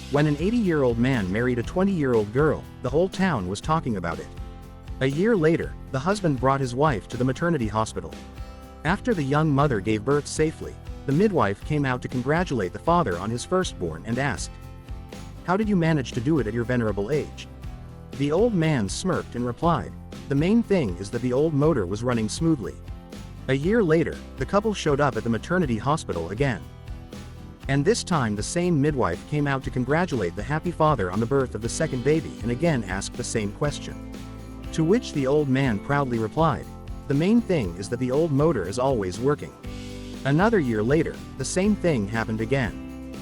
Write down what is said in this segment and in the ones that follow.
When an 80-year-old man married a 20-year-old girl, the whole town was talking about it. A year later, the husband brought his wife to the maternity hospital. After the young mother gave birth safely, the midwife came out to congratulate the father on his firstborn and asked, "How did you manage to do it at your venerable age?" The old man smirked and replied, "The main thing is that the old motor was running smoothly." A year later, the couple showed up at the maternity hospital again. And this time the same midwife came out to congratulate the happy father on the birth of the second baby and again asked the same question. To which the old man proudly replied, "The main thing is that the old motor is always working." Another year later, the same thing happened again.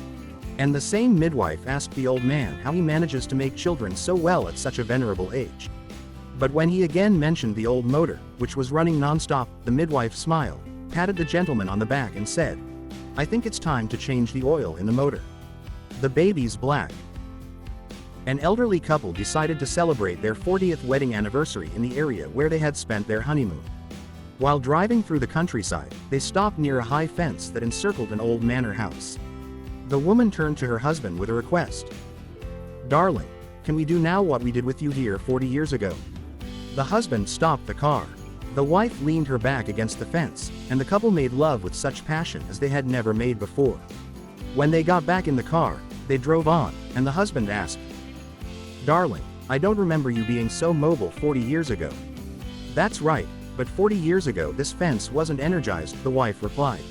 And the same midwife asked the old man how he manages to make children so well at such a venerable age. But when he again mentioned the old motor, which was running non-stop, the midwife smiled, patted the gentleman on the back and said, "I think it's time to change the oil in the motor. The baby's black." An elderly couple decided to celebrate their 40th wedding anniversary in the area where they had spent their honeymoon. While driving through the countryside, they stopped near a high fence that encircled an old manor house. The woman turned to her husband with a request. "Darling, can we do now what we did with you here 40 years ago?" The husband stopped the car. The wife leaned her back against the fence, and the couple made love with such passion as they had never made before. When they got back in the car, they drove on, and the husband asked, "Darling, I don't remember you being so mobile 40 years ago." "That's right, but 40 years ago this fence wasn't energized," the wife replied.